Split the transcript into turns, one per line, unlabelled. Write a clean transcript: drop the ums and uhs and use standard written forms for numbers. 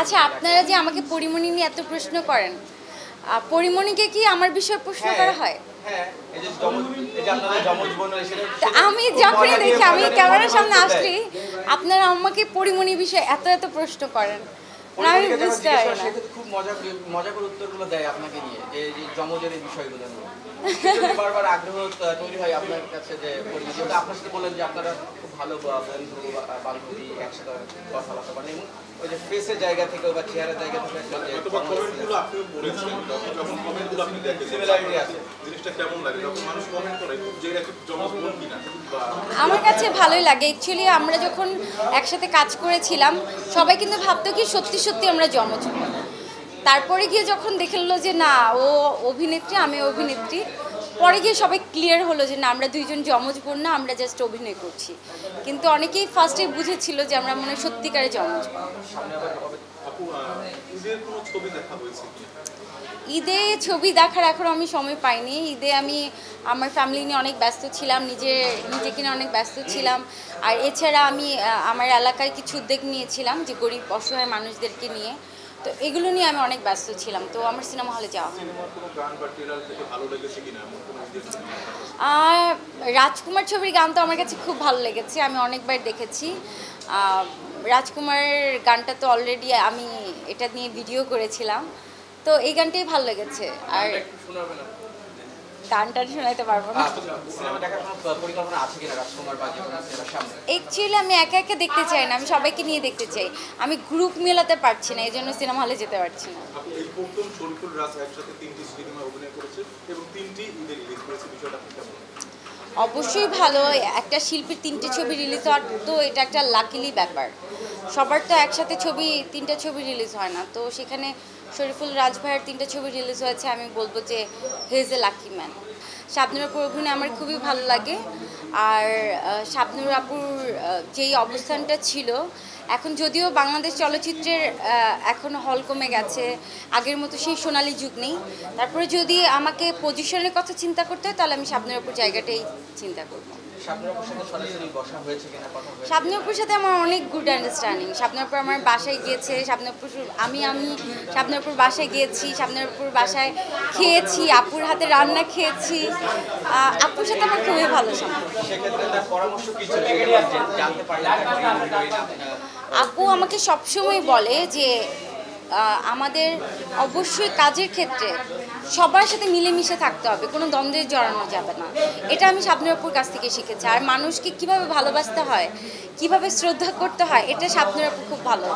আচ্ছা, আপনারা যে আমাকে পরিমণি নিয়ে এত প্রশ্ন করেন, পরিমণিকে কি আমার বিষয়ে প্রশ্ন করা হয়? আমি যখনই দেখি, আমি ক্যামেরার সামনে আসলেই আপনারা আমাকে পরিমণির বিষয়ে এত এত প্রশ্ন করেন, আমি বুঝতে পারি না।
খুব মজা করে উত্তরগুলো দেয় আপনাকে নিয়ে, যে যমজের এই বিষয়গুলো নিয়ে বারবার আগ্রহ তৈরি হয় আপনার কাছে, যে পরিমণি আপনার সাথে বলেন যে আপনারা খুব ভালো বন্ধু বান্ধবী, একসাথে কথাবার্তা বলেন, এবং ওই যে ফেসের জায়গা থেকে বা চেহারার জায়গা থেকে
কমেন্টগুলো আপনি বলেছেন, যখন কমেন্টগুলো আপনি দেখেন সিমিলারিটি আছে, জিনিসটা কেমন লাগে যখন মানুষ কমেন্ট করে যে এটা কি যমজ বোন কিনা?
আমার কাছে ভালোই লাগে। অ্যাকচুয়ালি আমরা যখন একসাথে কাজ করেছিলাম সবাই কিন্তু ভাবতো কি সত্যি সত্যি আমরা যমজ বোন। তারপরে গিয়ে যখন দেখলো যে না, ও অভিনেত্রী আমি অভিনেত্রী, পরে গিয়ে সবাই ক্লিয়ার হলো যে না, আমরা দুইজন যমজ বোন না, আমরা জাস্ট অভিনয় করছি। কিন্তু অনেকেই ফার্স্টে বুঝেছিল যে আমরা মনে হয় সত্যিকারে যমজ বোন। ঈদে ছবি দেখার এখন আমি সময় পাইনি। ঈদে আমি আমার ফ্যামিলি নিয়ে অনেক ব্যস্ত ছিলাম, নিজেকে নিয়ে অনেক ব্যস্ত ছিলাম। আর এছাড়া আমি আমার এলাকায় কিছু উদ্যোগ নিয়েছিলাম যে গরিব অসহায় মানুষদেরকে নিয়ে, তো এগুলো নিয়ে আমি অনেক ব্যস্ত ছিলাম, তো আমার সিনেমা হলে যাওয়া হয়। রাজকুমার ছবির গান তো আমার কাছে খুব ভালো লেগেছে, আমি অনেকবার দেখেছি। রাজকুমারের গানটা তো অলরেডি আমি এটা নিয়ে ভিডিও করেছিলাম, তো এই গানটাই ভালো লেগেছে। আর গানটা শোনাতে পারবো না। অ্যাকচুয়ালি আমি একা একা দেখতে চাই না, আমি সবাইকে নিয়ে দেখতে চাই। আমি গ্রুপ মেলাতে পারছি না, এই জন্য সিনেমা হলে যেতে পারছি না। অবশ্যই ভালো, একটা শিল্পীর 3টে ছবি রিলিজ হওয়ার তো এটা একটা লাকিলি ব্যাপার। সবার তো একসাথে তিনটা ছবি রিলিজ হয় না, তো সেখানে শরীফুল রাজ ভাইয়ের 3টে ছবি রিলিজ হয়েছে, আমি বলবো যে he is a lucky man. Shabnur আপুর অভিনয় আমার খুবই ভালো লাগে। আর শাবনূর আপুর যেই অবস্থানটা ছিল, এখন যদিও বাংলাদেশ চলচ্চিত্রের এখন হল কমে গেছে, আগের মতো সেই সোনালি যুগ নেই, তারপরে যদি আমাকে পজিশনের কথা চিন্তা করতে হয় তাহলে আমি শাবনূর আপুর জায়গাটাই চিন্তা করব। শাবনূর আপুর সাথে আমার অনেক গুড আন্ডারস্ট্যান্ডিং। শাবনূর আপু আমার বাসায় গিয়েছে, আমি শাবনূর আপুর বাসায় গিয়েছি, শাবনূর আপুর বাসায় খেয়েছি, আপুর হাতে রান্না খেয়েছি। আপুর সাথে আমার খুবই ভালো সম্পর্ক। আপু আমাকে সবসময় বলে যে আমাদের অবশ্যই কাজের ক্ষেত্রে সবার সাথে মিলেমিশে থাকতে হবে, কোনো দ্বন্দ্বে জড়ানো যাবে না। এটা আমি শাবনূর আপুর কাছ থেকে শিখেছি। আর মানুষকে কিভাবে ভালোবাসতে হয়, কিভাবে শ্রদ্ধা করতে হয়, এটা শাবনূর আপু খুব ভালো।